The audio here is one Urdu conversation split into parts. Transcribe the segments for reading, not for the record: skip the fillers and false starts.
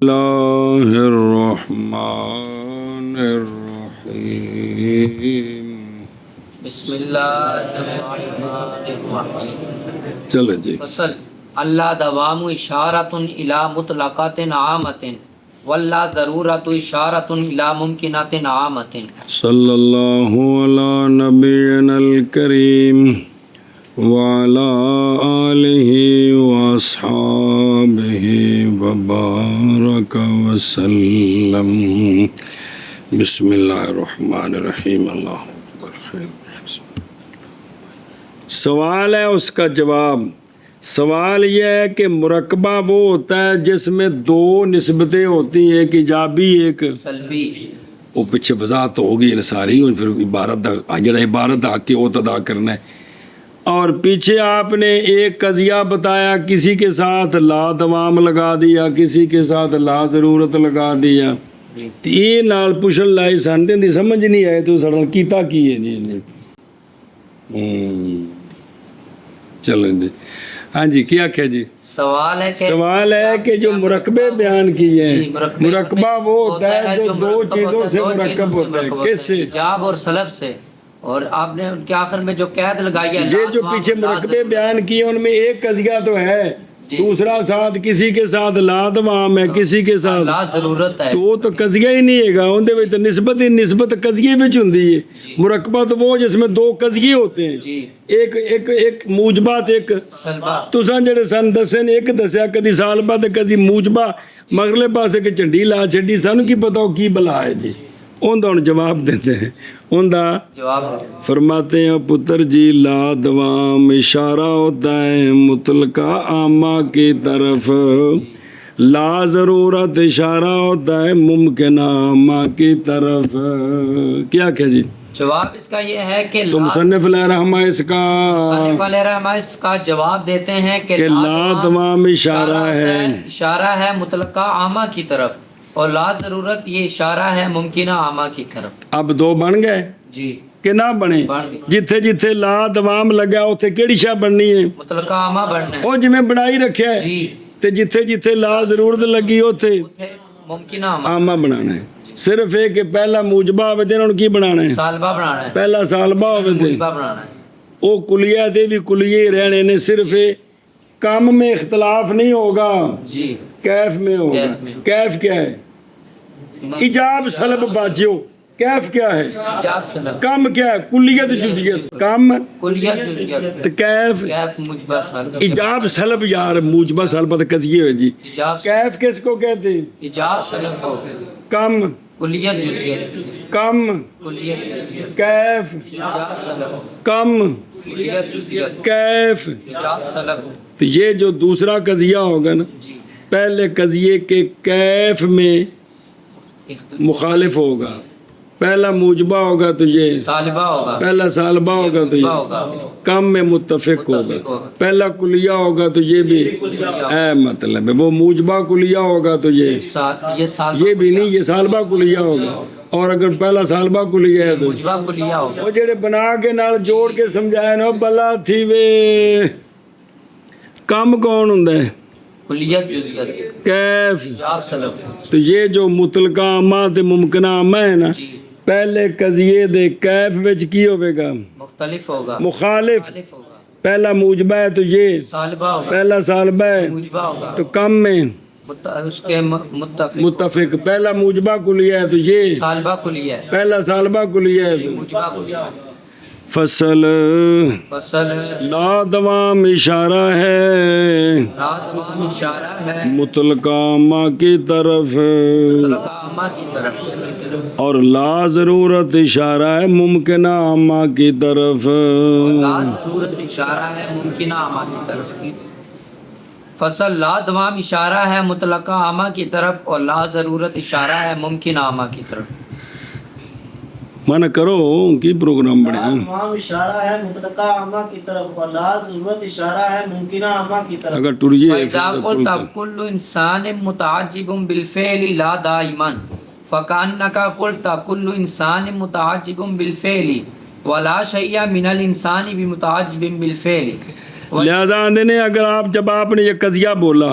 اللہ الرحمن الرحیم بسم اللہ الرحمن الرحیم چلو جی فصل اللہ دوام اشارت الی مطلقات عامت واللہ ضرورت اشارت الی ممکنات عامت صلی اللہ علی نبینا الکریم وعلی آلہ واصحابہ وبارک وسلم بسم اللہ الرحمن الرحیم اللہ اکبر خیر سوال ہے اس کا جواب سوال یہ ہے کہ مرکبہ وہ ہوتا ہے جس میں دو نسبتیں ہوتی ہیں ایک ایجابی ایک سلبی وہ پیچھے وضاحت ہوگی ساری پھر عبارت جڑا عبارت آ کے وہ ادا کرنا ہے اور پیچھے آپ نے ایک قضیہ بتایا کسی کے ساتھ لا دوام لگا دیا کسی کے ساتھ لا ضرورت لگا دیا یہ نال پوچھن لائی سانتے دی سمجھ نہیں آئے تو سڑا کیتا کی ہے جی چلیں جی ہاں جی کیا کیا جی سوال ہے کہ جو مرکبے بیان کیے ہیں مرکبہ وہ ہوتا ہے جو دو چیزوں سے مرکب ہوتا ہے کس سے ایجاب اور سلب سے اور آپ نے ان کے آخر میں جو قید لگائی ہے یہ جو پیچھے مرکبے بیان کیے ان میں ایک قضیہ تو ہے دوسرا ساتھ کسی کے ساتھ لا دوام ہے کسی کے ساتھ لا ضرورت ہے تو وہ تو قضیہ ہی نہیں ہے گا اندر وچ نسبت ہی نسبت قضیے وچ ہوندی ہے مرکبہ تو وہ جس میں دو قضیے ہوتے ہیں ایک موجبات ایک تساں جڑے سن دسے نے ایک دسیا کدی سالبہ تے کدی موجبہ مغرلے پاسے کہ جھنڈی لا چھڈی سانو کی پتہ کی بلا ہے جی اوندا ہن جواب دیتے ہیں اوندا جواب فرماتے ہیں پتر جی لا دوام اشارہ ہوتا ہے مطلقہ عامہ کی طرف لا ضرورت اشارہ ہوتا ہے ممکنہ عامہ کی طرف کیا کہ جی جواب اس کا یہ ہے کہ تو مصنف علیہ رحمہ اس کا جواب دیتے ہیں کہ لا دوام اشارہ ہے مطلقہ عامہ کی طرف اور لا ضرورت یہ اشارہ ہے ممکنہ عامہ کی طرف اب دو بن گئے جی کہ نہ بنے جتھے جتھے لا دوام لگا اتھے کیڑی شاہ بننی ہے مطلقہ عامہ بننا ہے او جویں بنائی رکھیا ہے جی تے جتھے جتھے لا ضرورت لگی اتھے ممکنہ عامہ بنانا ہے صرف ایک کہ پہلا موجبہ ہوئے تے انہوں کی بنانا ہے سالبہ بنانا ہے پہلا سالبہ ہوئے تے موجبہ بنانا ہے او کلیہ دے بھی کلیہ رہنے نے صرف کام میں اختلاف نہیں ہوگا جی کیف میں ہوگا کیف کیا ہے ایجاب سلب باجیو کیف کیا ہے کم کیا ہے کلیت جزیت کم کلیت جزیت تو کیف موجبہ سالبہ ایجاب سلب یار موجبہ سالبہ تو قضیے ہوئے جی کیف کس کو کہتے ہیں ایجاب سلب کو کم کلیت جزیت کم کلیت جزیت کیف ایجاب سلب کم کلیت جزیت کیف ایجاب سلب تو یہ جو دوسرا قضیہ ہوگا نا پہلے قضیے کے کیف میں مخالف ہوگا پہلا موجبہ ہوگا تو یہ سالبہ ہوگا پہلا سالبہ ہوگا تو یہ کم میں متفق ہوگا پہلا کلیہ ہوگا تو یہ بھی مطلب ہے وہ موجبہ کلیہ ہوگا تو یہ بھی نہیں یہ سالبہ کلیہ ہوگا اور اگر پہلا سالبہ کلیہ ہے تو موجبہ کلیہ ہوگا وہ جڑے بنا کے نال جوڑ کے سمجھائے نا بلا تھی وے کم کون ہوندا ہے کلیت جزیت کیف ایجاب سلب تو یہ جو مطلقہ عامہ تے ممکنہ عامہ ہے نا پہلے قضیے دے کیف وچ کی ہوئے گا مختلف ہوگا مخالف پہلا موجبہ ہے تو یہ سالبہ ہوگا پہلا سالبہ ہے موجبہ ہوگا تو کم میں اس کے متفق پہلا موجبہ کلیہ ہے تو یہ سالبہ کلیہ ہے پہلا سالبہ کلیہ ہے تو موجبہ کلیہ فصل لا دوام اشارہ ہے مطلقہ عامہ کی طرف اور لا ضرورت اشارہ ہے ممکنہ عامہ کی طرف فصل لا دوام اشارہ ہے مطلقہ عامہ کی طرف اور لا ضرورت اشارہ ہے ممکنہ عامہ کی طرف مانا کرو کی پروگرام بڑھے دوام اشارہ ہے مطلقہ عامہ کی طرف اور لا ضرورت اشارہ ہے ممکنہ عامہ کی طرف اگر ٹوریے فَإِذَا قُلْتَ كُلُّ إِنسَانٍ مُتَعَجِّبٌ بِالْفِعْلِ لَا دَائِمًا فَكَأَنَّكَ قُلْتَ كُلُّ إِنسَانٍ مُتَعَجِّبٌ بِالْفِعْلِ وَلَا شَيْءَ مِنَ الْإِنسَانِ بِمُتَعَجِّبٍ بِالْفِعْلِ لہذا اندھنے اگر آپ جب آپ نے یہ قضیہ بولا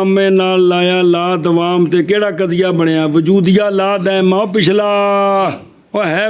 ਆਮੇ ਨਾਲ ਲਾਇਆ ਲਾ ਦਵਾਮ ਤੇ ਕਿਹੜਾ ਕਜ਼ੀਆ ਬਣਿਆ ਵਜੂਦੀਆ ਲਾ ਦੈਮਾ ਪਿਛਲਾ ਉਹ ਹੈ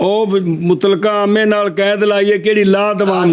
ਉਹ ਮੁਤਲਕਾ ਆਮੇ ਨਾਲ ਕੈਦ ਲਾਈਏ ਕਿਹੜੀ ਲਾ ਦਵਾਮ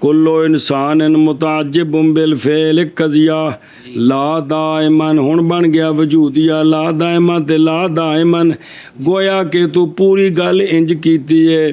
ਕੁੱਲੋ ਇਨਸਾਨ ਮੁਤਾਜਿਬ ਬਿਲ ਫੇਲ ਕਜ਼ੀਆ ਲਾ ਦਾਇਮਨ ਹੁਣ ਬਣ ਗਿਆ ਵਜੂਦੀਆ ਲਾ ਦਾਇਮਾ ਤੇ ਲਾ ਦਾਇਮਨ ਗੋਇਆ ਕਿ ਤੂੰ ਪੂਰੀ ਗੱਲ ਇੰਜ ਕੀਤੀ ਏ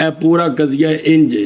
ਇਹ ਪੂਰਾ ਕਜ਼ੀਆ ਇੰਜ ਹੈ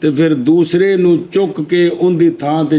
ਤੇ ਫਿਰ ਦੂਸਰੇ ਨੂੰ ਚੁੱਕ ਕੇ ਉਹਦੀ ਥਾਂ ਤੇ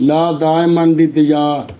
ਲਾ ਦਾਇਮਨ ਦੀ ਤੇ ਯਾ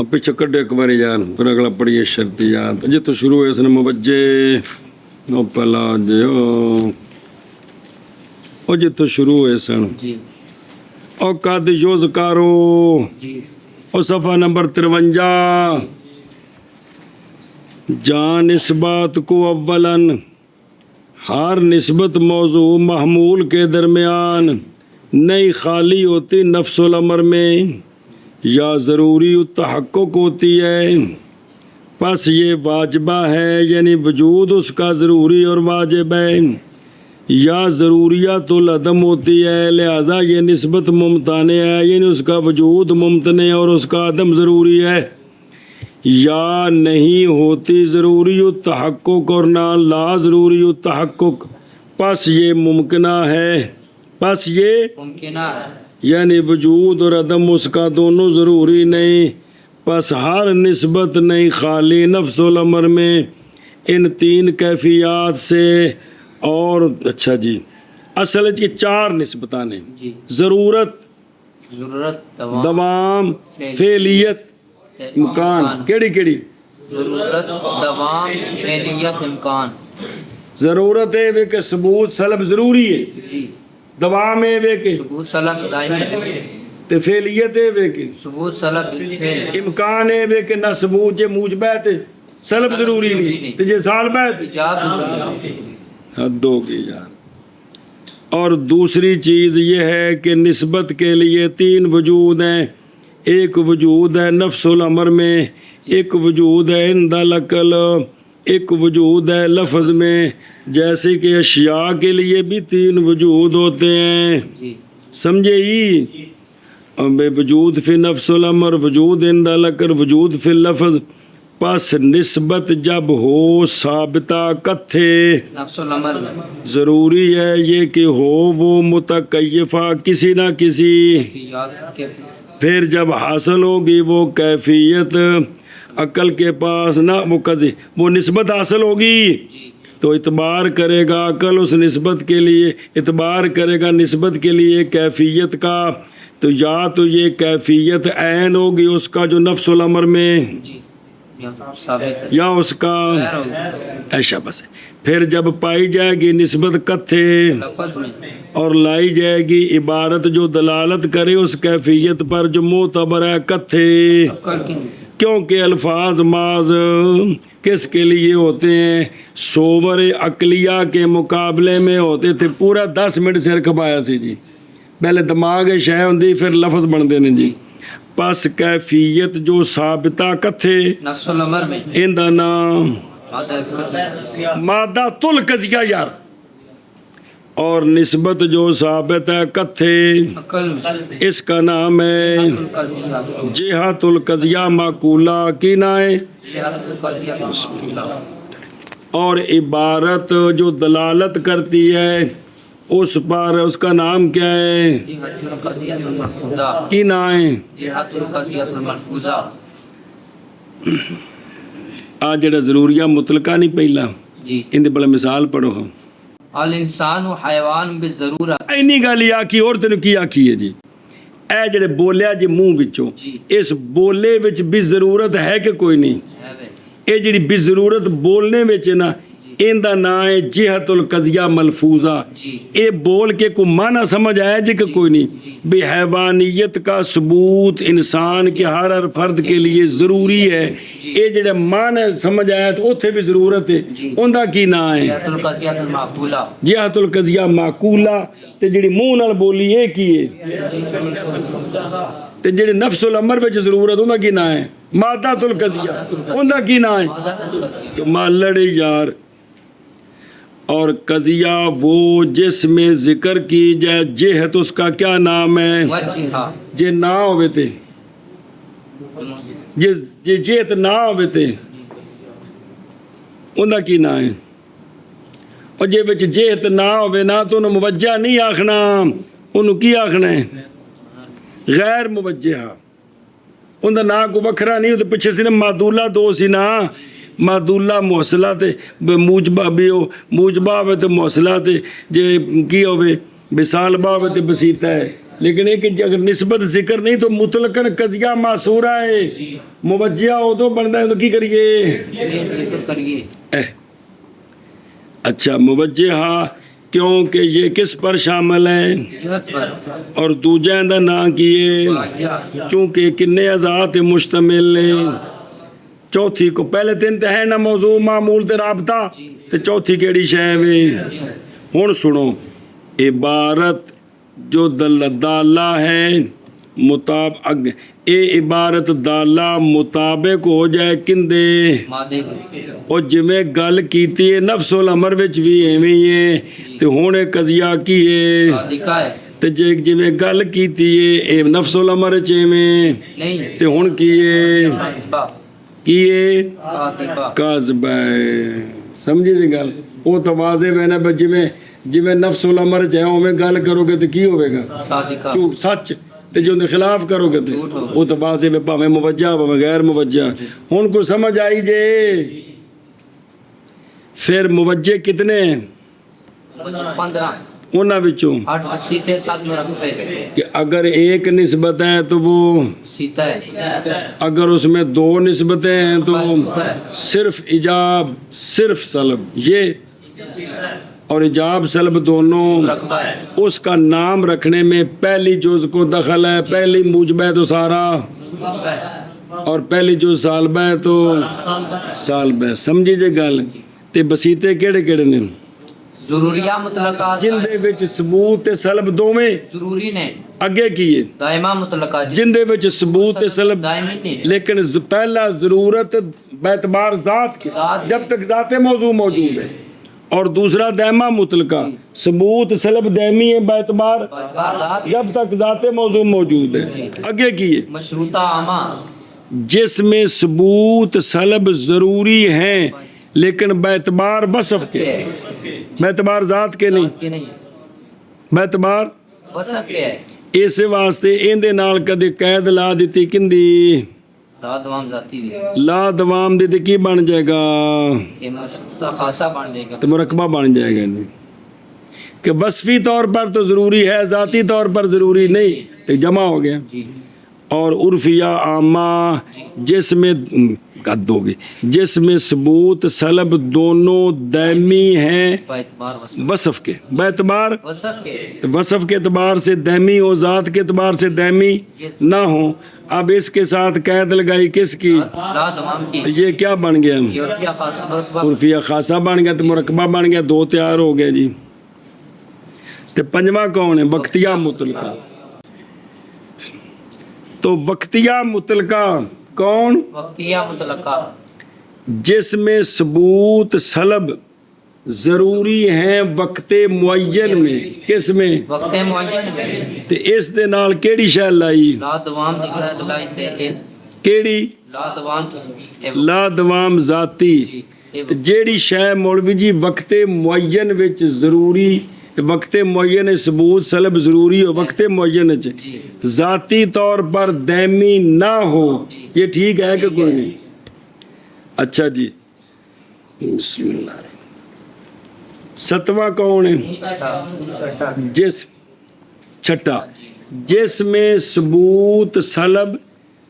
اب پیچھے کڈے ایک بار یار پھر اگلا پڑھیے شرطیات جتوں شروع ہوئے سن موجے او پہلا او جتوں شروع ہوئے سن جی او قد یذکرو جی او صفحہ نمبر 53 جان اس بات کو اولاً ہر نسبت موضوع محمول کے درمیان نہیں خالی ہوتی نفس الامر میں یا ضروری التحقق ہوتی ہے پس یہ واجبہ ہے یعنی وجود اس کا ضروری اور واجب ہے یا ضروریات العدم ہوتی ہے لہذا یہ نسبت ممتنع ہے یعنی اس کا وجود ممتنع اور اس کا عدم ضروری ہے یا نہیں ہوتی ضروری التحقق اور نہ لا ضروری التحقق پس یہ ممکنہ ہے پس یہ ممکنہ ہے یعنی وجود اور عدم اس کا دونوں ضروری نہیں پس ہر نسبت نہیں خالی نفس الامر میں ان تین کیفیات سے اور اچھا جی اصل کی چار نسبتاں نے جی ضرورت ضرورت دوام فعلیت امکان کیڑی کیڑی ضرورت دوام فعلیت امکان ضرورت ہے وہ کہ ثبوت سلب ضروری ہے جی دوام ہے وہ کہ ثبوت سلب دائم ہے تے فعلیت ہے وہ کہ ثبوت سلب بالفعل امکان ہے وہ کہ نہ ثبوت جے موجبات سلب ضروری نہیں تے جے سالبات ایجاب ضروری حد ہوگی یار اور دوسری چیز یہ ہے کہ نسبت کے لیے تین وجود ہیں ایک وجود ہے نفس الامر میں ایک وجود ہے عند العقل ایک وجود ہے لفظ میں جیسے کہ اشیاء کے لیے بھی تین وجود ہوتے ہیں جی سمجھے ہی وجود فی نفس الامر وجود عند العقل وجود فی لفظ پس نسبت جب ہو ثابتہ کتھے نفس الامر میں ضروری ہے یہ کہ ہو وہ متکیفہ کسی نہ کسی کیفیات کے پھر جب حاصل ہوگی وہ کیفیت عقل کے پاس نہ وہ نسبت حاصل ہوگی تو اعتبار کرے گا عقل اس نسبت کے لیے اعتبار کرے گا نسبت کے لیے کیفیت کا تو یا تو یہ کیفیت عین ہوگی اس کا جو نفس الامر میں جی ثابت ہے یا اس کا غیر ہوگی ایشا بس ہے پھر جب پائی جائے گی نسبت کتھے لفظ میں اور لائی جائے گی عبارت جو دلالت کرے اس کیفیت پر جو معتبر ہے کتھے عقل کی کیونکہ الفاظ ماض کس کے لیے ہوتے ہیں صور عقلیہ کے مقابلے میں ہوتے تھے پورا 10 منٹ سر کھپایا سی جی پہلے دماغ شے ہوندی پھر لفظ بنتے ہیں جی پس کیفیت جو ثابتہ کتھے نفس الامر میں اندہ نام عدد مادہ القضیہ یار اور نسبت جو ثابت ہے کتھے عقل میں اس کا نام ہے القضیہ جہت القضیہ معقولہ کی نائے جہت القضیہ اور عبارت جو دلالت کرتی ہے اس پر اس کا نام کیا ہے جہت القضیہ الملفوظہ کی نائے جہت القضیہ الملفوظہ آج جڑا ضروریہ مطلقہ نہیں پہلا جی اندے بڑا مثال پڑھو ہم الانسان و حیوان بالضرورت اینی گل آکھی اور تینوں کی آکھی ہے جی اے جڑے بولیا جی منہ وچوں جی اس بولے وچ بھی ضرورت ہے کہ کوئی نہیں ہے وے اے جڑی بھی ضرورت بولنے وچ نا ایندا نام ہے جہت القضیہ ملفوظہ جی اے بول کے کو معنی سمجھ آیا جی کہ کوئی نہیں بے حیوانیت کا ثبوت انسان کے ہر فرد کے لیے ضروری ہے اے جڑا معنی سمجھ آیا تو اوتھے بھی ضرورت ہے اوندا کی نام ہے جہت القضیہ المعقولہ جہت القضیہ معقولہ تے جڑی منہ نال بولی اے کی ہے تے جڑی نفس الامر وچ ضرورت اوندا کی نام ہے مادہ القضیہ اوندا کی نام ہے مالڑ یار اور قضیہ وہ جس میں ذکر کی جائے جہت اس کا کیا نام ہے وجہہ جے نہ ہوئے تے جے جہت نہ ہوئے تے انہا کی نام ہے اور جے بچ جہت نہ ہوئے نا تو انہوں موجہ نہیں آکھنا انہوں کی آکھنا ہے غیر موجہ انہوں نا کو بکھرا نہیں ہوتے پچھے سی نا معدولہ دو سی نا معدولہ محصلہ تے موجبہ بھی ہو موجبہ ہوئے تے محصلہ تے جے کی ہوئے بسالبہ ہوئے تے بسیطہ ہے لیکن ایک اگر نسبت ذکر نہیں تو مطلقاً قضیہ معصورہ ہے، موجہ ہو تو بنتا ہے تو کی کریے؟ ذکر کریے. اچھا موجہ کیونکہ یہ کس پر شامل ہے؟ جہت پر. اور دوجہ دا نا کیے چونکہ کنے ازات مشتمل ہیں. چوتھی کو پہلے تین تے ہے نا موضوع معمول تے رابطہ تے چوتھی کیڑی شے وے؟ ہن سنو عبارت جو دالہ ہے مطابق اے عبارت دالہ مطابق ہو جائے کندے مادے کی. اور جویں گل کیتی ہے نفس الامر وچ بھی ایویں ہی ہے تے ہن اے قضیہ کی ہے صادقہ ہے. تے جویں گل کیتی ہے اے نفس الامر وچ ایویں نہیں. تے ہن کی ہے کاذبہ. کی ہے کاذبہ. کاذب ہے. سمجھی دی گل وہ تو واضح ہے نا بس جویں نفس الامر چ ہے اوویں گل کرو گے تے کی ہوے گا؟ صادقہ. جھوٹ سچ. تے جو دے خلاف کرو گے تے وہ تو واضح ہے بھاویں موجہ بھاویں غیر موجہ. ہن کو سمجھ آئی جے پھر موجہ کتنے ہیں 15 انہاں وچوں 8 80 سے 7 میں رکھتے کہ اگر ایک نسبت ہے تو وہ سیتا ہے. اگر اس میں دو نسبتیں ہیں تو صرف ایجاب صرف سلب یہ اور ایجاب سلب دونوں رقبہ ہے. اس کا نام رکھنے میں پہلی جز کو دخل ہے. پہلی موجبہ ہے تو سارا رقبہ ہے. اور پہلی جز سالبہ ہے تو سالبہ ہے. سمجھی جے گل تے بسیتے کیڑے کیڑے نے ضروریہ مطلقات جن دے وچ ثبوت تے سلب دوویں ضروری نے. اگے کیے دائمہ مطلقات جن دے وچ ثبوت تے سلب دائمی نے. لیکن پہلا ضرورت باعتبار ذات کی جب تک ذات موضوع موجود ہے اور دوسرا دائمہ مطلقہ ثبوت سلب دائمی ہے باعتبار ذات جب تک ذات موضوع موجود ہے. آگے کیے مشروطہ عامہ جس میں ثبوت سلب ضروری ہیں لیکن باعتبار وصف کے باعتبار ذات کے نہیں کے نہیں باعتبار وصف کے ہے. اسے واسطے ایندے نال کدے قید لا دیتی کندی لا دوام ذاتی دی. لا دوام دی تے کی بن جائے گا؟ یہ مشروطہ خاصہ بن جائے گا. تو مرکبہ بن جائے گا نہیں کہ وصفی طور پر تو ضروری ہے ذاتی طور پر ضروری نہیں تو جمع ہو گیا. جی. اور عرفیہ عامہ جس میں قد ہوگی جس میں ثبوت سلب دونوں دائمی ہیں باعتبار وصف. وصف کے باعتبار وصف کے وصف کے اعتبار سے دائمی ہو ذات کے اعتبار سے دائمی نہ ہو. اب اس کے ساتھ قید لگائی کس کی؟ لا دوام کی. یہ کیا بن گیا؟ یہ عرفیہ خاصہ مرتبہ. عرفیہ خاصہ بن گیا تو مرکبہ بن گیا. دو تیار ہو گئے جی. تو پنجواں کون ہے؟ وقتیہ مطلقہ. تو وقتیہ مطلقہ کون؟ وقتیہ مطلقہ جس میں ثبوت سلب ضروری ہیں وقت معین میں. کس میں؟ وقت معین میں. تے اس دے نال کیڑی شے لائی؟ لا دوام دی قید لائی تے اے کیڑی؟ لا دوام کی. لا دوام ذاتی. تے جیڑی شے مولوی جی وقت معین وچ ضروری وقت معین ثبوت سلب ضروری ہو وقت معین وچ ذاتی طور پر دائمی نہ ہو یہ ٹھیک ہے کہ کوئی نہیں؟ اچھا جی بسم اللہ الرحمن. ستواں کون ہے؟ جس چھٹا جس میں ثبوت سلب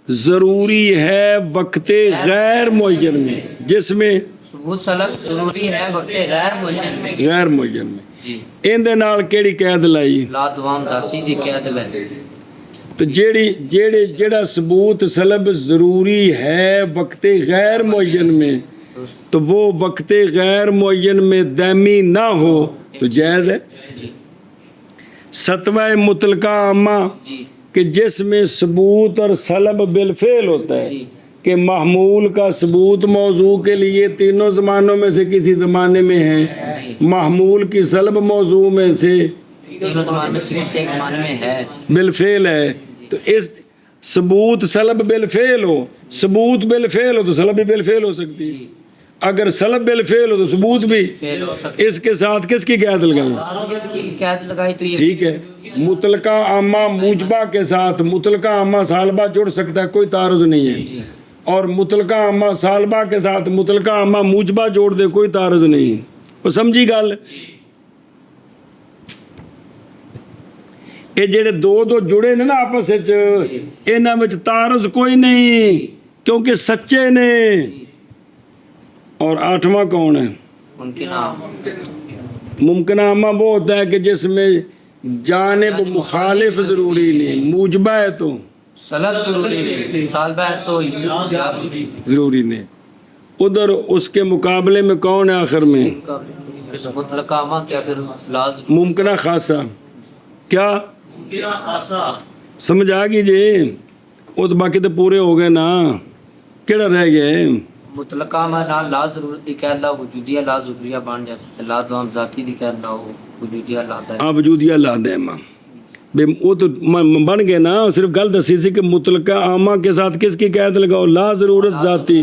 ضروری ہے وقت غیر معین میں. جس میں ثبوت سلب ضروری ہے وقت غیر معین میں. غیر معین میں جی. ایندے نال کیڑی قید لائی؟ لا دوام ذاتی دی قید لائی. تو جیڑا ثبوت سلب ضروری ہے وقت غیر معین میں تو وہ وقت غیر معین میں دائمی نہ ہو تو جائز ہے. ستوہ مطلقہ عامہ جی. کہ جس میں ثبوت اور سلب بالفعل ہوتا ہے جی. کہ محمول کا ثبوت موضوع کے لیے تینوں زمانوں میں سے کسی زمانے میں ہے محمول کی سلب موضوع میں سے تینوں زمانے میں سے کسی ایک زمانے میں ہے بالفعل ہے. تو اس ثبوت سلب بالفعل ہو ثبوت بالفعل ہو تو سلب بھی بالفعل ہو سکتی ہے. اگر سلب بالفعل ہو تو ثبوت بھی. فعل ہو سکتا اس کے ساتھ کس کی قید لگائیں؟ ہے. قید لگائی تو یہ ٹھیک ہے. مطلقہ عامہ موجبہ کے ساتھ مطلقہ عامہ سالبہ جڑ سکتا ہے کوئی تعارض نہیں ہے. اور مطلقہ عامہ سالبہ کے ساتھ مطلقہ عامہ موجبہ جوڑ دے کوئی تعارض نہیں. وہ سمجھی گل؟ ਇਹ ਜਿਹੜੇ ਦੋ ਜੁੜੇ ਨੇ ਨਾ ਆਪਸ ਵਿੱਚ, ਇਹਨਾਂ ਵਿੱਚ ਤਾਰਜ਼ ਕੋਈ ਨਹੀਂ ਕਿਉਂਕਿ ਸੱਚੇ ਨੇ। اور آٹھواں کون ہے؟ ممکنہ عامہ وہ ہوتا ہے کہ جس میں جانب مخالف ضروری نہیں، موجبہ ہے تو سلب ضروری نہیں، سالبہ ہے تو ضروری نہیں۔ ادھر اس کے مقابلے میں کون ہے آخر میں؟ مطلق عامہ کے اگر لازم ممکنہ خاصہ، کیا ممکنہ خاصہ سمجھ آ گئی جی؟ وہ تو باقی تو پورے ہو گئے نا، کیڑا رہ گئے؟ مطلق عامہ نہ لا ضرورت دی کہہ اللہ وجودیہ لا ضروریہ بن جا سکتے، لا دوام ذاتی دی کہہ اللہ وجودیہ لا دائم۔ آپ وجودیہ لا دائمہ بے وہ تو بن گئے نا، صرف گل دسی سی کہ مطلقہ عامہ کے ساتھ کس کی قید لگاؤ؟ لا ضرورت ذاتی،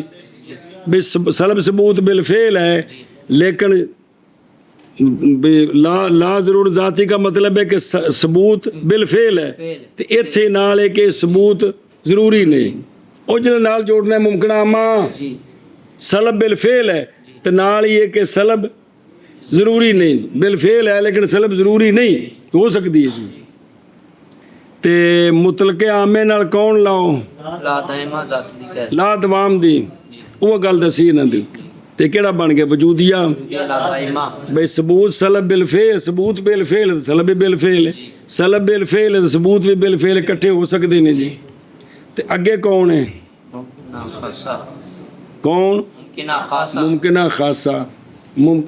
بے سلب ثبوت بالفعل ہے، لیکن لا ضرورت ذاتی کا مطلب ہے کہ ثبوت بالفعل ہے، تو اتھے نال ہے کہ ثبوت ضروری نہیں۔ اور جنہاں نال جوڑنا ہے ممکنہ عامہ سلب بالفعل ہے، تو نال یہ کہ سلب ضروری نہیں، بالفعل ہے لیکن سلب ضروری نہیں ہو سکتی ہے جی۔ تے مطلق عامے نال کون لاؤ؟ لا دائمہ ذاتی دی کہہ لا دوام دی، وہ گل دسی نہ دی تے کیڑا بن گیا وجودیہ؟ لا دائمہ بھئی ثبوت سلب بالفعل، ثبوت بالفعل سلب بالفعل ہے، سلب بالفعل ثبوت بھی بالفعل اکٹھے ہو سکتے ہیں جی۔ تے اگے کون ہے؟ ممکنہ خاصہ، کون؟ ممکنہ خاصہ، ممکنہ خاصہ۔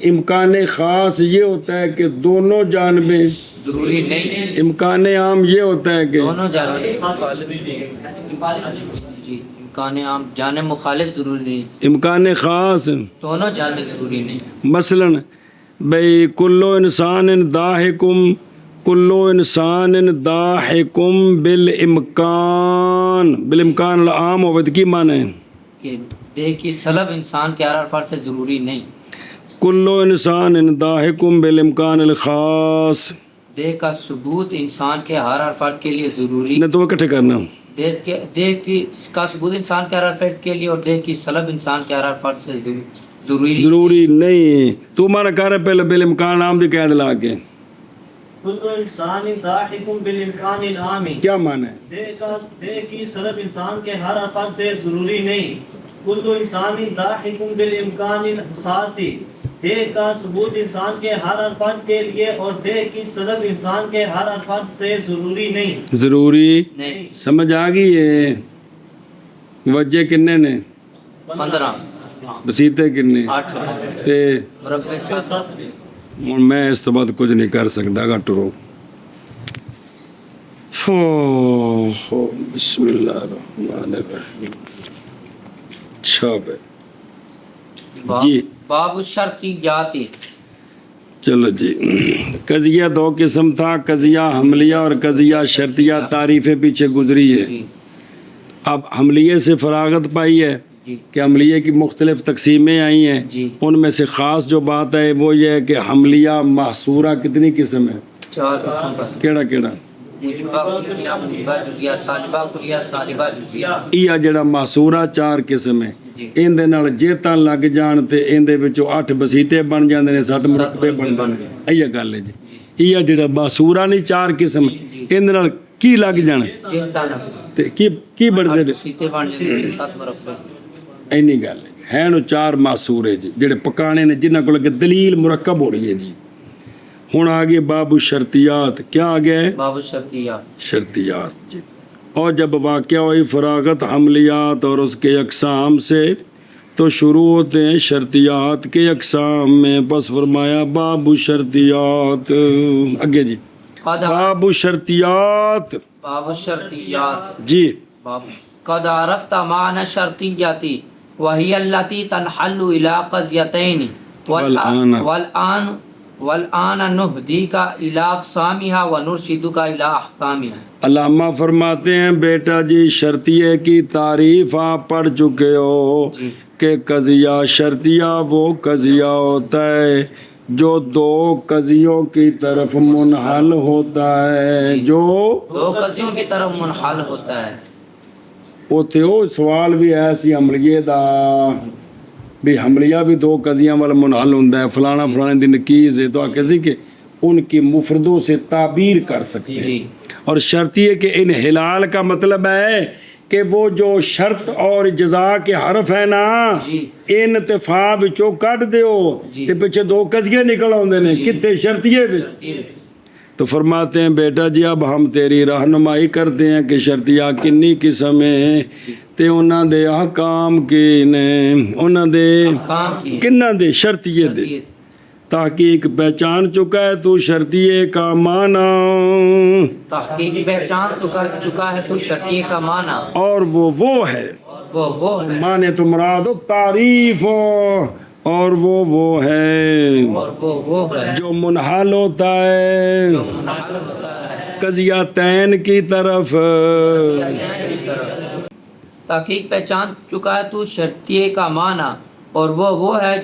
امکان خاص یہ ہوتا ہے کہ دونوں جانبیں، ضروری نہیں، امکان عام یہ ہوتا ہے کہ دونوں جانب جی، امکان عام جانب مخالف ضروری نہیں، امکان خاص دونوں جانب ضروری نہیں۔ مثلا بھئی کلو انسان ضاحکم، کلو انسان ضاحکم بالامکان، بالامکان العام ہوت کی معنی ہے کہ دیکھ کی سلب انسان کے ہر فرد سے ضروری نہیں، کلو انسان ضاحکم بالامکان الخاص، دیکھ کا ثبوت انسان کے ہر فرد کے لیے ضروری، نہ تو اکٹھے کرنا، دیکھ کی کا ثبوت انسان کے ہر فرد کے لیے اور دیکھ کی سلب انسان کے ہر فرد سے ضروری نہیں۔ تو ہمارا کہہ رہا پہلے بالامکان عام دی قید لا کے کل انسان ضاحک بالامکان العام، کیا معنی ہے؟ دیکھ کی سلب انسان کے ہر فرد سے ضروری نہیں، کل انسان ضاحک بالامکان الخاص، دیکھ کا ثبوت انسان کے ہر فرد کے لیے اور دیکھ کی سلب انسان کے ہر فرد سے ضروری نہیں، ضروری نہیں۔ سمجھ آ گئی ہے؟ وجہ کنے نے؟ 15 بسیطے کنے 8 تے مربع 7 ہوں میں اس تو بعد کچھ نہیں کر سکتا گا، ٹرو بسم اللہ الرحمن الرحیم۔ اچھا بھائی جی، باب الشرطیات، چلو جی، قضیہ دو قسم تھا، قضیہ حملیہ اور قضیہ شرطیہ، تعریفیں پیچھے گزری ہے۔ جی اب حملیے سے فراغت پائی ہے جی کہ حملیے کی مختلف تقسیمیں آئی ہیں، جی، ان میں سے خاص جو بات ہے وہ یہ ہے کہ حملیہ محصورہ کتنی قسم ہے؟ 4 قسم کا، کیڑا کیڑا؟ موجبہ کلیہ، موجبہ جزیہ، سالبہ کلیہ، سالبہ جزیہ۔ یہ جڑا محصورہ 4 قسم ہے، جی اندے نال جیتاں لگ جان تے اندے وچوں 8 بسیطے بن جاندے نے، 7 مرکبے بن جاندے نے، یہ گل ہے جی۔ یہ جڑا محصورہ نہیں 4 قسم، اندے نال کی لگ جان جہتا نہ تے کی بڑھدے نے، سیتے بن جاندے 7 مربع۔ اینی گل ہے نو 4 محصورے جی جڑے پکانے نے، جنہاں کول کہ دلیل مرکب ہو رہی ہے جی۔ ہن آگے باب الشرطیات، کیا آگے ہے؟ باب الشرطیات، شرطیات جی۔ اور جب واقع ہوئی فراغت حملیات اور اس کے اقسام سے تو شروع ہوتے ہیں شرطیات کے اقسام میں، بس فرمایا باب الشرطیات۔ آگے جی، باب الشرطیات باب الشرطیات جی۔ باب قد عرفت معنی الشرطیات وهي التي تنحل الى قضیتین والآن نهدیک الى اقسامها ونرشدک الى احکامها۔ علامہ فرماتے ہیں بیٹا جی شرطیے کی تعریف آپ پڑھ چکے ہو کہ قضیہ شرطیہ وہ قضیہ ہوتا ہے جو 2 قضیوں کی طرف منحل ہوتا ہے، جو 2 قضیوں کی طرف منحل ہوتا ہے۔ اوتھے او سوال بھی ہے سی حملیے دا بھی حملیہ بھی 2 قضیاں وال منحل ہوندا ہے، فلانا فلانے دی نکیز ہے، تو آکھے سی کہ ان کی مفردوں سے تعبیر کر سکتے ہیں. جی اور شرط یہ کہ ان حلال کا مطلب ہے کہ وہ جو شرط اور جزا کے حرف ہے نا جی ان اتفا وچوں کٹ دیو جی. تے پیچھے دو قضیے نکل آتے ہیں کتنے شرطیے وچ. تو فرماتے ہیں بیٹا جی اب ہم تیری رہنمائی کرتے ہیں کہ شرطیہ کنی قسم ہے تے انہاں دے احکام کی نے انہاں دے کام کی کنہ دے شرطیے دے. یہ تحقیق پہچان چکا ہے تو شرطیے کا معنی تحقیق پہچان چکا ہے تو شرطیے کا معنی اور وہ ہے وہ ہے معنی تو مراد ہو تعریف اور وہ ہے اور وہ ہے جو منحل ہوتا ہے منحل ہوتا ہے قضیہ تین کی طرف. تحقیق پہچان چکا ہے تو شرطیے کا معنی اور وہ ہے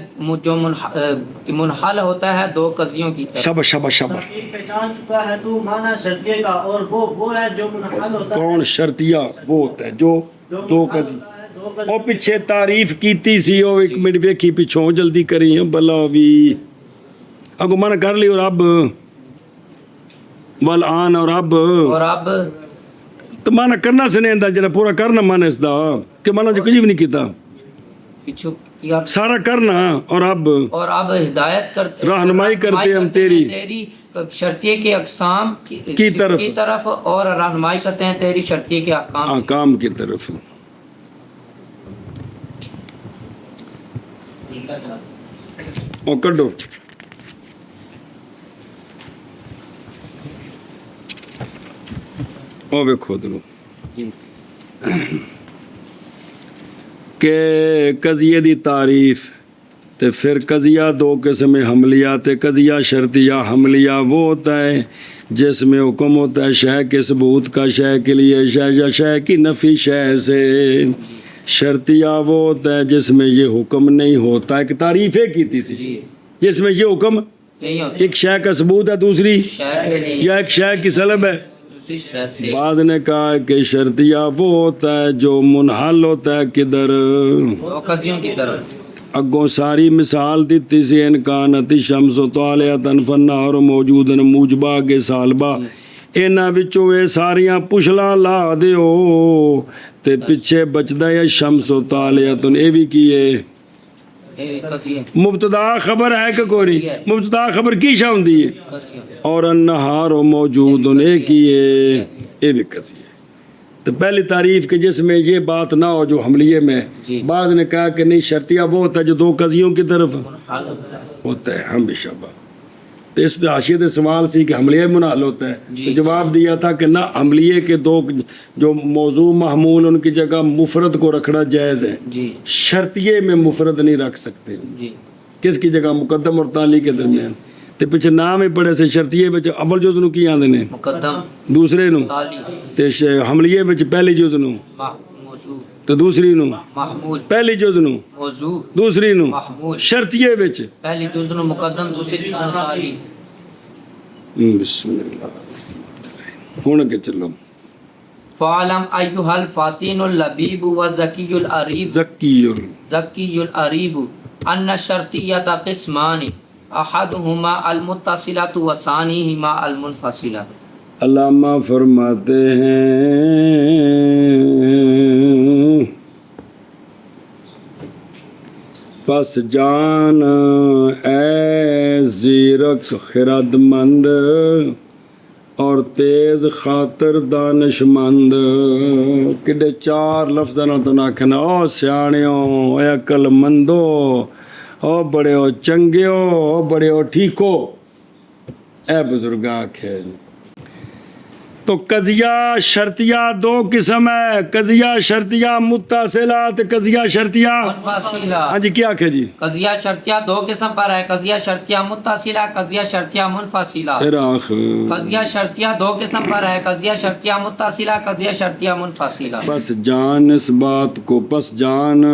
جو منحل ہوتا ہے دو قضیوں کی طرف. شبہ شبہ شبہ. تحقیق پہچان چکا ہے تو معنی شرطیے کا اور وہ ہے جو منحل ہوتا ہے. کون شرطیہ وہ ہوتا ہے جو دو قضیے. وہ پیچھے تعریف کیتی سی وہ ایک منٹ ویکھی پیچھوں جلدی کری بلا بھی اگو من کر لی. اور اب والآن اور اب تو مانا کرنا سے نہیں جڑا پورا کرنا مانا اس دا کہ مانا جو کچھ بھی نہیں کیتا پیچھو سارا کرنا. اور اب ہدایت کرتے رہنمائی کرتے ہم تیری شرطیے کے اقسام کی طرف اور رہنمائی کرتے ہیں تیری شرطیے کے احکام کی طرف. او کڈو او ویکھو درو کہ قضیے دی تعریف تے پھر قضیہ دو قسم حملیہ تے قضیہ شرطیہ. حملیہ وہ ہوتا ہے جس میں حکم ہوتا ہے شے کے ثبوت کا شے کے لیے شے یا شے کی نفی شے سے. شرطیہ وہ ہوتا ہے جس میں یہ حکم نہیں ہوتا. ایک تعریف ہے کیتی سی جس میں یہ حکم ایک شے کا ثبوت ہے دوسری یا ایک شے کی سلب ہے. بعض نے کہا ہے کہ شرطیہ وہ ہوتا ہے جو منحل ہوتا ہے کدھر قضیوں کی طرف. اگوں ساری مثال دیتی سی انکانت شمس و طالعۃ فالنہار موجودن موجبہ کے سالبہ انہاں وچوں اے ساریاں پچھلاں لا دیو تے پیچھے بچدا ہے شمس و طالعۃ. اے بھی کی ہے مبتدا خبر ہے کہ کوئی نہیں. مبتدا خبر کی شا ہوندی ہے اور النہار موجود اے کی ہے اے بھی قضیہ. تو پہلی تعریف کہ جس میں یہ بات نہ ہو جو حملیے میں. بعض نے کہا کہ نہیں شرطیہ وہ ہوتا ہے جو دو قضیوں کی طرف ہوتا ہے. ہم بھی شابہ تو اس حاشیے سے سوال سی کہ حملیہ منحل ہوتا ہے تو جواب دیا تھا کہ نہ حملیے کے دو جو موضوع محمول ان کی جگہ مفرد کو رکھنا جائز ہے. شرطیے میں مفرد نہیں رکھ سکتے. کس کی جگہ مقدم اور تالی کے درمیان. تے پیچھے نام ہی پڑے سے شرطیے وچ اول جز نو کی آندے نے مقدم دوسرے نو تے حملیے وچ پہلی جز نو تے دوسری نو محمول پہلی جز نو موضوع دوسری نو محمول شرطیے وچ پہلی جز نو مقدم دوسری جز نو تالی. بسم اللہ ہن کے چلو. فعلم ایھا الفاتن اللبیب والذکی العریب ذکی العریب ان الشرطیۃ قسمان احدہما المتصلۃ وثانیہما المنفصلۃ. علامہ فرماتے ہیں پس جان اے زیرک خرد مند اور تیز خاطر دانش مند. کڈے چار لفظاں نال تو آکھنا او سیاਣیو اے عقل مندو او بڑے او چنگیو او بڑے او ٹھیکو. اے بزرگ آکھے تو قضیہ شرطیہ دو قسم ہے. قضیہ شرطیہ متصلات قضیہ شرطیہ منفصلہ. ہاں جی کیا آکھے جی قضیہ شرطیہ دو قسم پر ہے. قضیہ شرطیہ متصلہ قضیہ شرطیہ منفصلہ. قضیہ شرطیہ دو قسم پر ہے. قضیہ شرطیہ متصلہ قضیہ شرطیہ منفصلہ. پس جان اس بات کو پس جان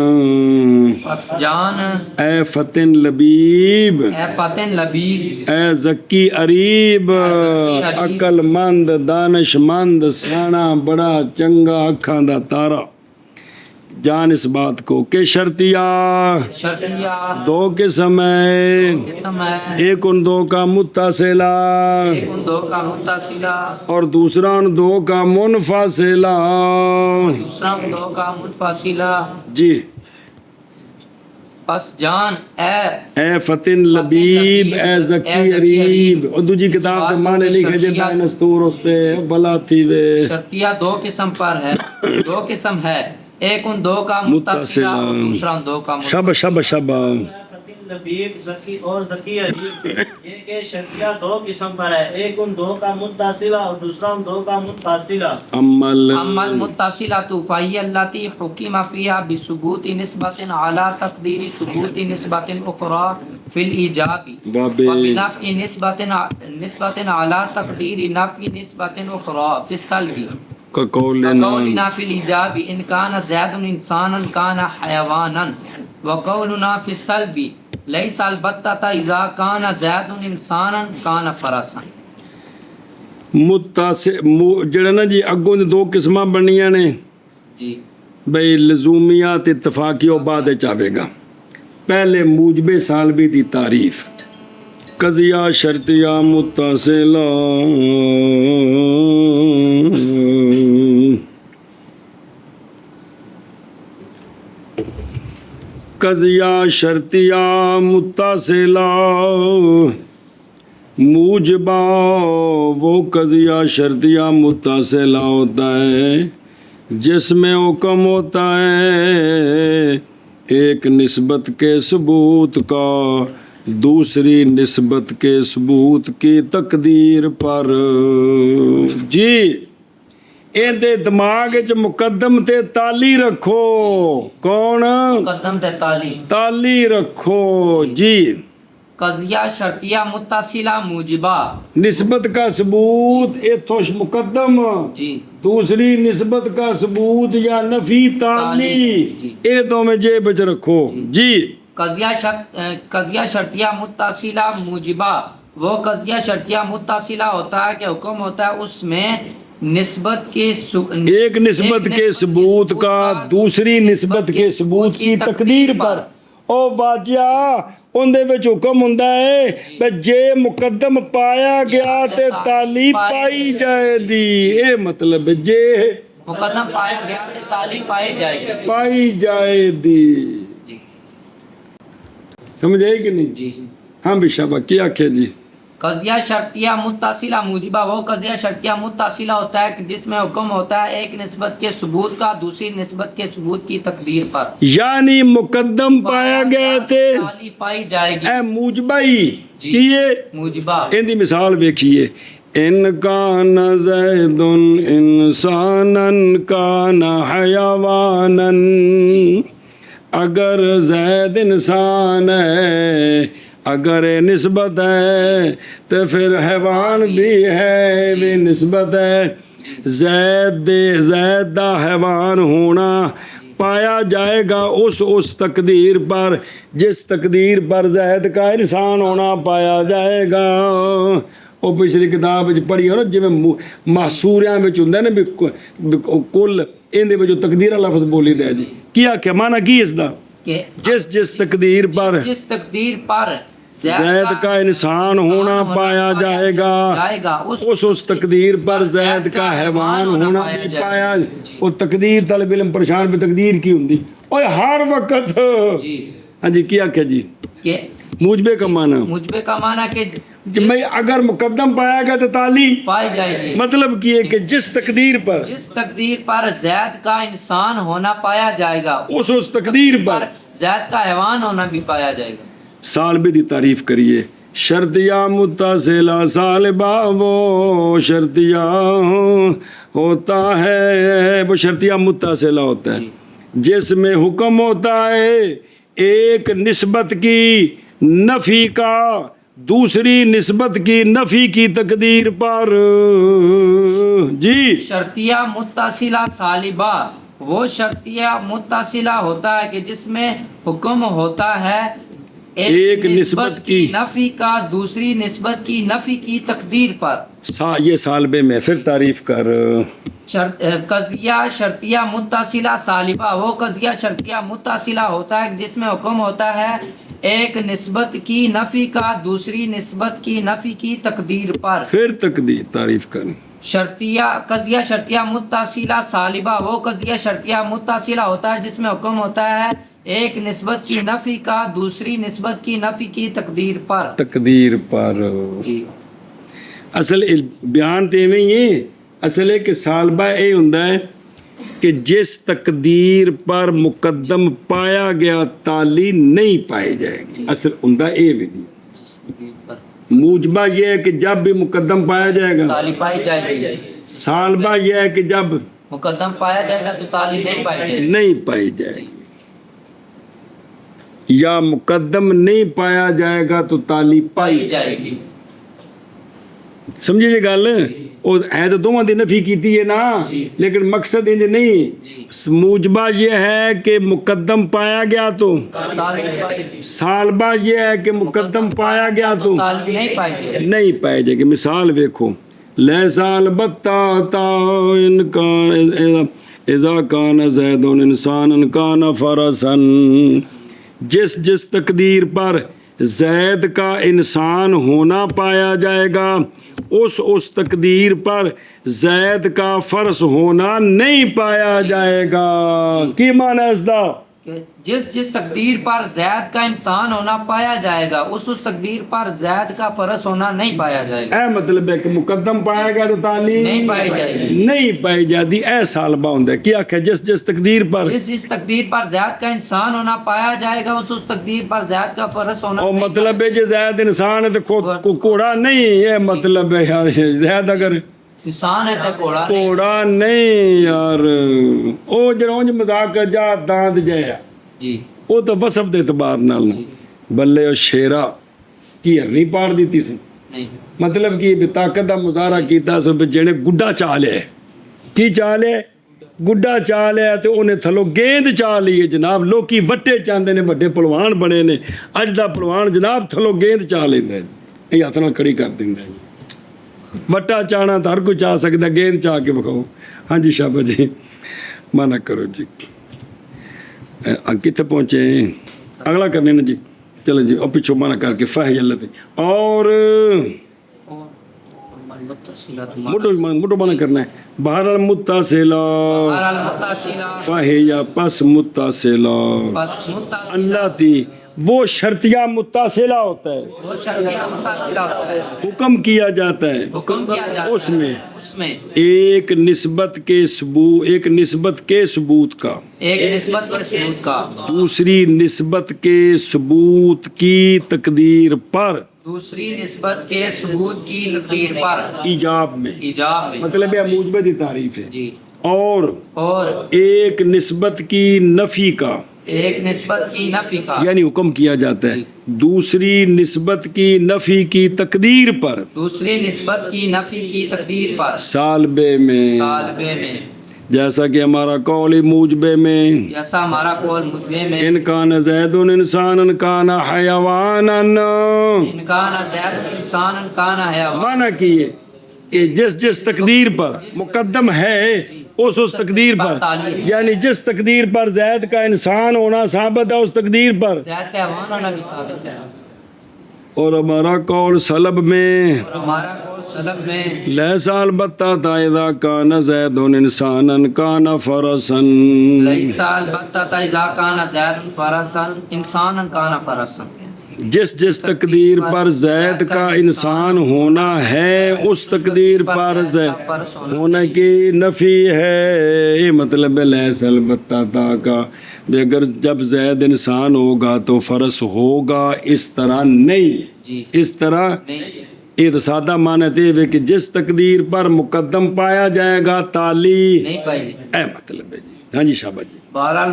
اے فتن لبیب اے فتن لبیب اے ذکی عریب عقل مند دانش مند سیانا بڑا چنگا اکھاں دا تارا. جان اس بات کو کہ شرطیہ شرطیہ دو قسم ہے، قسم ہے، ایک ان دو کا متصلہ ایک ان دو کا متصلہ، اور دوسرا ان دو کا منفصلہ. دوسرا ان دو کا منفصلہ. جی پس جان اے فتن لبیب اے زکی عریب. اور دوجی کتاب تے معنی لکھے جے بین استور اس پہ بلا تھی وے. شرطیہ دو قسم پر ہے، دو قسم ہے، ایک ان دو کا متصلہ اور دوسرا ان دو کا شب شب شب فتن لبیب زکی اور زکی عریب، یہ کہ شرطیہ دو قسم پر ہے، ایک ان دو کا متصلہ اور دوسرا ان دو کا منفصلہ. عمل اما المتصلة فهي التي حكم فيها بثبوت نسبة على تقدير ثبوت نسبة أخرى في الإيجاب بابے وبنفي نسبة على تقدير نفي نسبة أخرى في السلب قولنا وقولنا في الإيجاب إن كان زيد إنسانا كان حيوانا وقولنا في السلب ليس البتة إذا كان زيد إنسانا كان فرسا. جڑا نا جی اگوں دے دو قسماں بنیاں نے جی بھئی لزومیات اتفاقی و بعد چاہے گا. پہلے موجب سالبی دی تعریف قضیہ شرطیہ متصلہ. قضیہ شرطیہ متصلہ موجبہ وہ قضیہ شرطیہ متصلہ ہوتا ہے جس میں حکم ہوتا ہے ایک نسبت کے ثبوت کا دوسری نسبت کے ثبوت کی تقدیر پر. جی اندے دماغ وچ مقدم تے تالی رکھو. کون مقدم تے تالی تالی رکھو. جی قضیہ شرطیہ متصلہ موجبہ نسبت کا ثبوت ایتھوش مقدم، جی دوسری نسبت کا ثبوت یا نفی تالی، جی. اے دو میں جیب وچ رکھو. جی قضیہ شرطیہ متصلہ موجبہ وہ قضیہ شرطیہ متصلہ ہوتا ہے کہ حکم ہوتا ہے اس میں نسبت کے ایک نسبت کے ثبوت کا دوسری نسبت کے ثبوت کی تقدیر پر. او واجہ اندے وچ حکم ہوندا ہے کہ جے مقدم پایا گیا تے تالی پائی جائے دی. اے مطلب جے مقدم پایا گیا تے تالی پائی جائے گی. پائی جائے دی. جی سمجھ آئی کہ نہیں؟ جی ہاں بھی شابہ کیا آکھے جی. قضیہ شرطیہ متصلہ موجبہ وہ قضیہ شرطیہ متصلہ ہوتا ہے کہ جس میں حکم ہوتا ہے ایک نسبت کے ثبوت کا دوسری نسبت کے ثبوت کی تقدیر پر. یعنی مقدم پایا گیا تے تالی پائی جائے گی. اے موجبائی جی. کیے موجبہ ان دی مثال ویکھیے. ان کان زید انسانا کان حیوانا. اگر زید انسان ہے اگر نسبت ہے تو پھر حیوان بھی ہے بھی نسبت ہے. زید دا حیوان ہونا پایا جائے گا اس تقدیر پر جس تقدیر پر زید کا انسان ہونا پایا جائے گا. وہ پچھلی کتاب پڑھی ہو نا جی محصوریاں ہوں نا بھی کل اندر تقدیر لفظ بولی دے. جی کیا کیا معنی کی اس دا کہ جس تقدیر پر زید کا انسان ہونا پایا جائے گا اس تقدیر پر زید کا حیوان ہونا بھی پایا. وہ تقدیر طالب علم پریشان بھی تقدیر کی ہوں اور ہر وقت. ہاں جی کیا کیا جی موجبے کا معنی کہ میں اگر مقدم پایا گیا تو تالی پائی جائے گی. مطلب یہ کہ جس تقدیر پر زید کا انسان ہونا پایا جائے گا اس تقدیر پر زید کا حیوان ہونا بھی پایا جائے گا. سالبے دی تعریف کریے. شرطیہ متصلہ سالبہ وہ شرطیہ ہوتا ہے وہ شرطیہ متصلہ ہوتا ہے جس میں حکم ہوتا ہے ایک نسبت کی نفی کا دوسری نسبت کی نفی کی تقدیر پر. جی شرطیہ متصلہ سالبہ وہ شرطیہ متصلہ ہوتا ہے کہ جس میں حکم ہوتا ہے ایک نسبت کی نفی کا دوسری نسبت کی نفی کی تقدیر پر. یہ سالبے میں پھر تعریف کر. قضیہ شرطیہ متصلہ سالبہ وہ قضیہ شرطیہ متصلہ ہوتا ہے جس میں حکم ہوتا ہے ایک نسبت کی نفی کا دوسری نسبت کی نفی کی تقدیر پر. پھر تقدیر تعریف کریں. شرطیہ قضیہ شرطیہ متصلہ سالبہ وہ قضیہ شرطیہ متصلہ ہوتا ہے جس میں حکم ہوتا ہے ایک نسبت کی نفی کا دوسری نسبت کی نفی کی تقدیر پر. تقدیر پر. جی اصل بیان تے میں یہ اصل ہے کہ سالبہ یہ ہوندا ہے کہ جس تقدیر پر مقدم پایا گیا تالی نہیں پائی جائے گی. اصل ہوندا اے بھی موجبہ یہ ہے کہ جب بھی مقدم پایا جائے گا تالی پائی جائے گی. سالبہ یہ ہے کہ جب مقدم پایا جائے گا تو تالی نہیں پائی جائے گی. نہیں پائی جائے گی یا مقدم نہیں پایا جائے گا تو تالی پائی جائے گی. سمجھے یہ گل وہ ہے تو دونوں دی نفی کیتی ہے نا لیکن مقصد انج نہیں. موجبہ یہ ہے کہ مقدم پایا گیا تو سالبہ یہ ہے کہ مقدم پایا گیا تو نہیں پائے جائے گی. مثال ویکھو لیسا البتہ تا ان کا اذا کان زید انسان کان فرسا جس جس تقدیر پر زید کا انسان ہونا پایا جائے گا اس تقدیر پر زید کا فرس ہونا نہیں پایا جائے گا. کی معنی اس دا جس تقدیر پر زید کا انسان ہونا پایا جائے گا اس تقدیر پر زید کا فرس ہونا نہیں پایا جائے گا. اے مطلب ہے کہ مقدم پایا گیا تو تعلیم نہیں پائی جائے گی. نہیں پائی جاتی. اے سالبہ ہوندا ہے کیا کہ جس تقدیر پر جس تقدیر پر زید کا انسان ہونا پایا جائے گا اس تقدیر پر زید کا فرس ہونا اور مطلب ہے کہ زید انسان ہے تو کوڑا نہیں. یہ مطلب ہے یار زید اگر انسان ہے تو کوڑا نہیں یار او جرونج مذاق جا داند جایا جی وہ تو وصف دے اعتبار نال بلے او شیرا کی ہرنی پاڑ دیتی سی. مطلب کہ بھی طاقت دا مظاہرہ کیتا سو جڑے گڈا چا لے کی چا لے گڈا چا لیا تے انہیں تھلو گیند چا لیے جناب. لوکی وٹے چاندے نے وڈے پلوان بنے نے اج دا پلوان جناب تھلو گیند چا لیندا ہے یہ ہاتھ نال کھڑی کر دیندا ہے. وٹا چانا تو ہر کوئی چاہ سکتا گیند چاہ کے بکھاؤ. ہاں جی شابہ جی منع کرو جی. کتنے پہنچے اگلا کرنے نا جی. چلو جی اور پیچھو منع کر کے فہ اللہ اور مٹو منع کرنا ہے. بہرحال متصلا فہ یا پس متصلا اللہ تی وہ شرطیہ متصلہ ہوتا ہے. حکم کیا جاتا ہے اس میں ایک نسبت کے ثبوت کا دوسری نسبت کے ثبوت کی تقدیر پر ایجاب میں مطلب یہ موجبہ دی تعریف ہے. اور ایک نسبت کی نفی کا یعنی حکم کیا جاتا ہے دوسری نسبت کی نفی کی تقدیر پر سالبے میں جیسا کہ ہمارا قول موجبے میں ان کان زید انسان کان حیوانا معنی کیے کہ جس تقدیر پر مقدم ہے اس تقدیر پر یعنی جس تقدیر پر زید کا انسان ہونا ثابت ہے اس تقدیر پر. اور ہمارا قول سلب میں لیسا البتہ تا اذا کان زید انسانا کان فرسا جس تقدیر پر زید کا انسان ہونا ہے اس تقدیر پر زید ہونے کی نفی ہے. یہ مطلب ہے لیس البتہ تا کا اگر جب زید انسان ہوگا تو فرس ہوگا اس طرح نہیں. اس طرح یہ تو سادہ معنی ہے کہ جس تقدیر پر مقدم پایا جائے گا تالی اے مطلب ہے جی. ہاں جی شابہ جی. بہرحال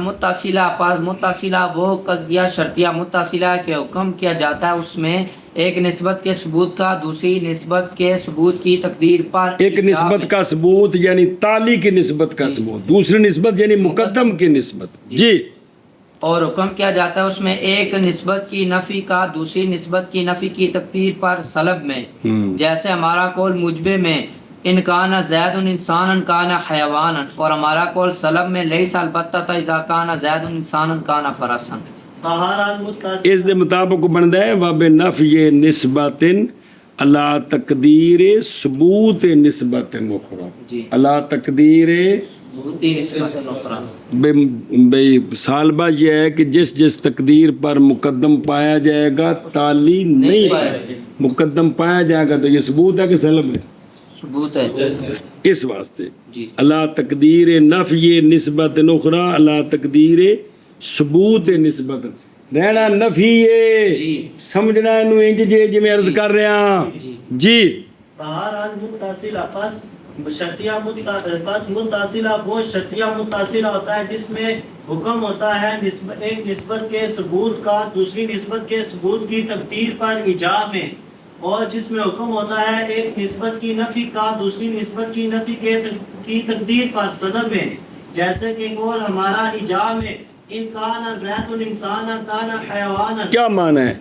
متصلہ وہ قضیہ شرطیہ متصلہ کے حکم کیا جاتا ہے اس میں ایک نسبت کے ثبوت کا دوسری نسبت کے ثبوت کی تقدیر پر ایک نسبت کا ثبوت یعنی تالی کی نسبت کا ثبوت دوسری نسبت یعنی مقدم کی نسبت جی. اور حکم کیا جاتا ہے اس میں ایک نسبت کی نفی کا دوسری نسبت کی نفی کی تقدیر پر سلب میں جیسے ہمارا قول موجبے میں ان کانا زید انسان کانا حیوانا، اور ہمارا قول سلب میں لیس البتہ تھا اذا کانا زید انسان کانا فرسا. طہارا متصل اس دے مطابق بنتا ہے واب نفی نسبت اللہ تقدیر ثبوت نسبت مخرا جی اللہ تقدیر بہتی نسبت اخرى. بھئی سالبہ یہ ہے کہ جس جس تقدیر پر مقدم پایا جائے گا تالی نہیں پایا مقدم پایا جائے گا تو یہ ثبوت ہے کہ سلب ہے؟ ثبوت ہے. اس واسطے جی اللہ تقدیر نفی نسبت نخرا اللہ تقدیر ثبوت نسبت رہنا نفی ہے جی سمجھنا ہے انج جے جی میں عرض کر رہا جی جی طہارا متصلہ پس شرطیہ پس متصلہ وہ شرطیہ متصلہ ہوتا ہے جس میں حکم ہوتا ہے ایک نسبت کے ثبوت کا دوسری نسبت کے ثبوت کی تقدیر پر ایجاب میں، اور جس میں حکم ہوتا ہے ایک نسبت کی نفی کا دوسری نسبت کی نفی کی تقدیر پر صدر میں، جیسے کہ قول ہمارا ایجاب میں ان کانا زید انسان کانا حیوانا. کیا معنی ہے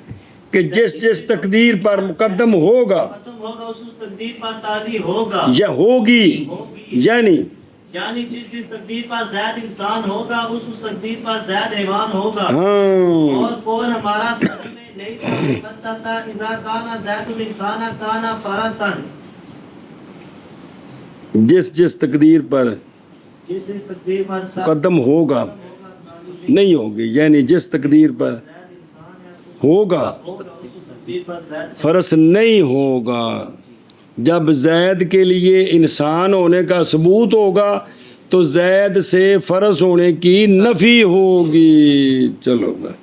کہ جس جس تقدیر پر مقدم ہوگا ختم ہوگا اس تقدیر پر تادی ہوگا یا ہوگی یعنی یعنی جس تقدیر پر زید انسان ہوگا اس تقدیر پر زید حیوان ہوگا. ہاں اور قول ہمارا سر میں نہیں سمجھتا تھا اذا کانا زید الانسان کانا فرسن. جس جس تقدیر پر جس اس تقدیر پر مقدم ہوگا نہیں ہوگی یعنی جس تقدیر پر ہوگا تقدیر پر زید فرض نہیں ہوگا. جب زید کے لیے انسان ہونے کا ثبوت ہوگا تو زید سے فرض ہونے کی نفی ہوگی. چلو بھائی